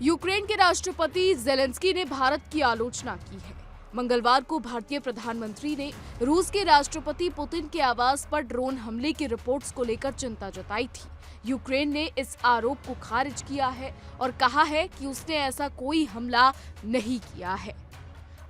Ukraine के राष्ट्रपति Zelensky ने भारत की आलोचना की है। मंगलवार को भारतीय प्रधानमंत्री ने रूस के राष्ट्रपति पुतिन के आवास पर ड्रोन हमले की रिपोर्ट्स को लेकर चिंता जताई थी। यूक्रेन ने इस आरोप को खारिज किया है और कहा है कि उसने ऐसा कोई हमला नहीं किया है।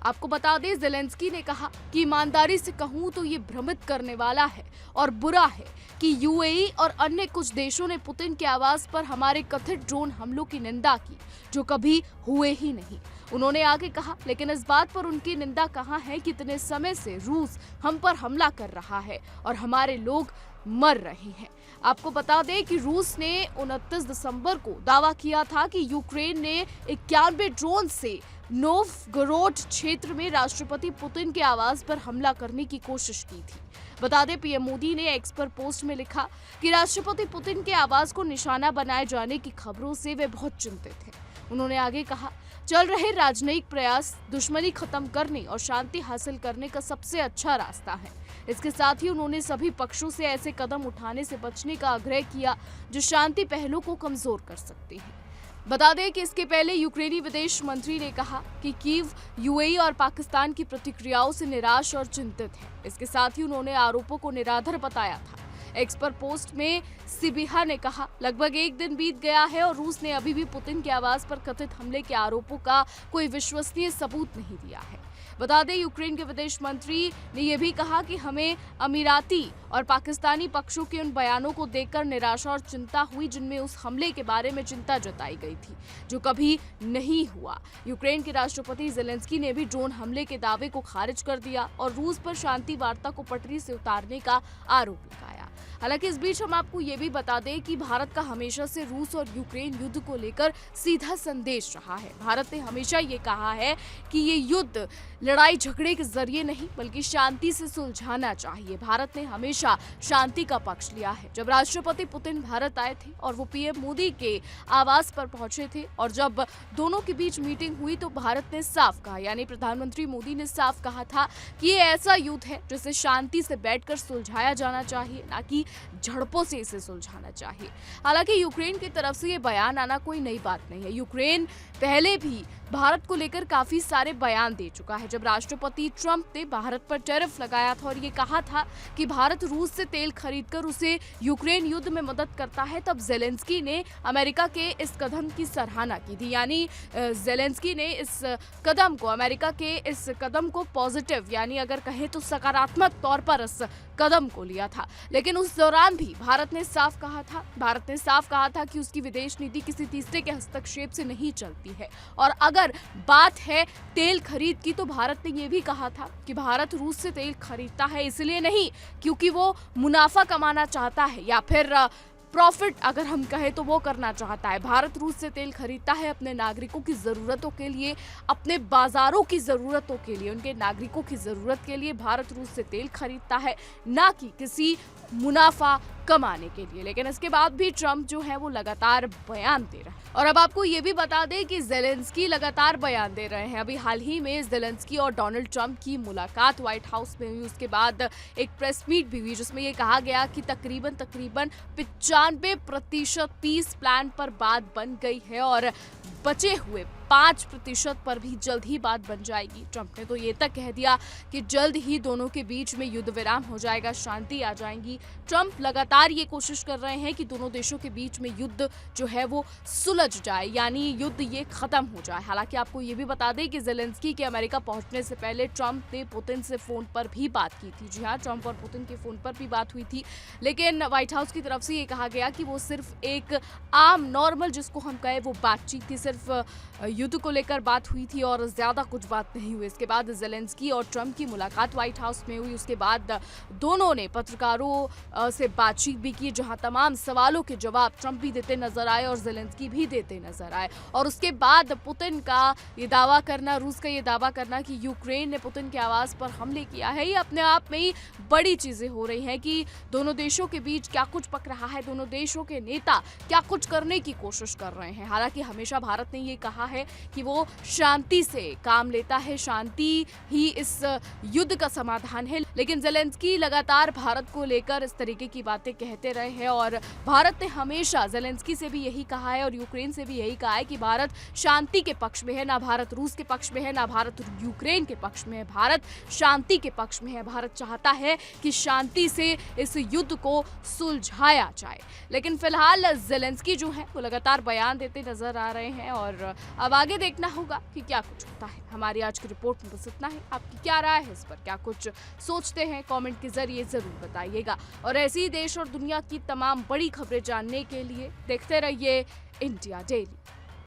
आपको बता दें, जेलेंस्की ने कहा कि ईमानदारी से कहूं तो ये भ्रमित करने वाला है और बुरा है कि यूएई और अन्य कुछ देशों ने पुतिन के आवास पर हमारे कथित ड्रोन हमलों की निंदा की, जो कभी हुए ही नहीं। उन्होंने आगे कहा, लेकिन इस बात पर उनकी निंदा कहाँ है कि इतने समय से रूस हम पर हमला कर रहा है और हमारे लोग मर रहे हैं। आपको बता दें कि रूस ने 29 दिसंबर को दावा किया था कि यूक्रेन ने 91 ड्रोन से नोवगोरोड क्षेत्र में राष्ट्रपति पुतिन के आवास पर हमला करने की कोशिश की थी। बता दें, पीएम मोदी ने एक्स पर पोस्ट में लिखा कि राष्ट्रपति पुतिन के आवास को निशाना बनाए जाने की खबरों से वे बहुत चिंतित हैं। उन्होंने आगे कहा, चल रहे राजनयिक प्रयास दुश्मनी खत्म करने और शांति हासिल करने का सबसे अच्छा रास्ता है। इसके साथ ही उन्होंने सभी पक्षों से ऐसे कदम उठाने से बचने का आग्रह किया जो शांति पहलू को कमजोर कर सकते हैं। बता दें कि इसके पहले यूक्रेनी विदेश मंत्री ने कहा कि कीव यूएई और पाकिस्तान की प्रतिक्रियाओं से निराश और चिंतित है। इसके साथ ही उन्होंने आरोपों को निराधार बताया था। एक्स पर पोस्ट में सिबिहा ने कहा, लगभग एक दिन बीत गया है और रूस ने अभी भी पुतिन के आवास पर कथित हमले के आरोपों का कोई विश्वसनीय सबूत नहीं दिया है। बता दें, यूक्रेन के विदेश मंत्री ने यह भी कहा कि हमें अमीराती और पाकिस्तानी पक्षों के उन बयानों को देखकर निराशा और चिंता हुई जिनमें उस हमले के बारे में चिंता जताई गई थी, जो कभी नहीं हुआ। यूक्रेन के राष्ट्रपति जेलेंस्की ने भी ड्रोन हमले के दावे को खारिज कर दिया और रूस पर शांति वार्ता को पटरी से उतारने का आरोप लगाया। हालांकि इस बीच हम आपको ये भी बता दें कि भारत का हमेशा से रूस और यूक्रेन युद्ध को लेकर सीधा संदेश रहा है। भारत ने हमेशा ये कहा है कि ये युद्ध लड़ाई झगड़े के जरिए नहीं बल्कि शांति से सुलझाना चाहिए। भारत ने हमेशा शांति का पक्ष लिया है। जब राष्ट्रपति पुतिन भारत आए थे और वो पीएम मोदी के आवास पर पहुंचे थे और जब दोनों के बीच मीटिंग हुई तो भारत ने साफ कहा, यानी प्रधानमंत्री मोदी ने साफ कहा था कि ये ऐसा युद्ध है जिसे शांति से बैठकर सुलझाया जाना चाहिए, ना कि झड़पों से इसे सुलझाना चाहिए। हालांकि यूक्रेन की तरफ से ये बयान आना कोई नई बात नहीं है। यूक्रेन पहले भी भारत को लेकर काफी सारे बयान दे चुका है। जब राष्ट्रपति ट्रंप ने भारत पर टैरिफ लगाया था और ये कहा था कि भारत रूस से तेल खरीदकर उसे यूक्रेन युद्ध में मदद करता है, तब जेलेंस्की ने अमेरिका के इस कदम की सराहना की थी। यानी जेलेंस्की ने इस कदम को, अमेरिका के इस कदम को पॉजिटिव, यानी अगर कहें तो सकारात्मक तौर पर इस कदम को लिया था। लेकिन उस दौरान भी भारत ने साफ कहा था कि उसकी विदेश नीति किसी तीसरे के हस्तक्षेप से नहीं चलती है। और अगर बात है तेल खरीद की, तो भारत ने यह भी कहा था कि भारत रूस से तेल खरीदता है इसलिए नहीं क्योंकि वो मुनाफा कमाना चाहता है या फिर प्रॉफिट अगर हम कहें तो वो करना चाहता है। भारत रूस से तेल खरीदता है अपने नागरिकों की ज़रूरतों के लिए, अपने बाजारों की ज़रूरतों के लिए, उनके नागरिकों की ज़रूरत के लिए भारत रूस से तेल खरीदता है, ना कि किसी मुनाफा कमाने के लिए। लेकिन इसके बाद भी ट्रंप जो है वो लगातार बयान दे रहा है। और अब आपको ये भी बता दें कि जेलेंस्की लगातार बयान दे रहे हैं। अभी हाल ही में जेलेंस्की और डोनाल्ड ट्रंप की मुलाकात व्हाइट हाउस में हुई। उसके बाद एक प्रेस मीट भी हुई जिसमें ये कहा गया कि तकरीबन 95% पीस प्लान पर बात बन गई है और बचे हुए 5% पर भी जल्द ही बात बन जाएगी। ट्रंप ने तो ये तक कह दिया कि जल्द ही दोनों के बीच में युद्ध विराम हो जाएगा, शांति आ जाएगी। ट्रंप लगातार ये कोशिश कर रहे हैं कि दोनों देशों के बीच में युद्ध जो है वो सुलझ जाए, यानी युद्ध ये खत्म हो जाए। हालांकि आपको ये भी बता दें कि जेलेंस्की के अमेरिका पहुंचने से पहले ट्रंप ने पुतिन से फोन पर भी बात की थी। जी हाँ, ट्रंप और पुतिन के फोन पर भी बात हुई थी। लेकिन व्हाइट हाउस की तरफ से ये कहा गया कि वो सिर्फ एक आम नॉर्मल, जिसको हम कहें वो बातचीत थी, सिर्फ युद्ध को लेकर बात हुई थी और ज्यादा कुछ बात नहीं हुई। इसके बाद जेलेंस्की और ट्रंप की मुलाकात व्हाइट हाउस में हुई। उसके बाद दोनों ने पत्रकारों से बातचीत भी की, जहां तमाम सवालों के जवाब ट्रंप भी देते नजर आए और जेलेंस्की भी देते नजर आए। और उसके बाद पुतिन का ये दावा करना, रूस का ये दावा करना कि यूक्रेन ने पुतिन के आवास पर हमले किया है, ये अपने आप में ही बड़ी चीजें हो रही हैं कि दोनों देशों के बीच क्या कुछ पक रहा है, दोनों देशों के नेता क्या कुछ करने की कोशिश कर रहे हैं। हालांकि हमेशा भारत ने ये कहा है कि वो शांति से काम लेता है, शांति ही इस युद्ध का समाधान है। लेकिन ज़ेलेंस्की लगातार भारत को लेकर इस तरीके की बातें कहते रहे हैं और भारत ने हमेशा ज़ेलेंस्की से भी यही कहा है और यूक्रेन से भी यही कहा है कि भारत शांति के पक्ष में है, ना भारत रूस के पक्ष में है, ना भारत यूक्रेन के पक्ष में है, भारत शांति के पक्ष में है। भारत चाहता है कि शांति से इस युद्ध को सुलझाया जाए। लेकिन फिलहाल ज़ेलेंस्की जो है वो लगातार बयान देते नजर आ रहे हैं और अब आगे देखना होगा कि क्या कुछ होता है। हमारी आज की रिपोर्ट में बस इतना है। आपकी क्या राय है इस पर, क्या कुछ सोचते हैं, कमेंट के जरिए जरूर बताइएगा। और ऐसी ही देश और दुनिया की तमाम बड़ी खबरें जानने के लिए देखते रहिए इंडिया डेली।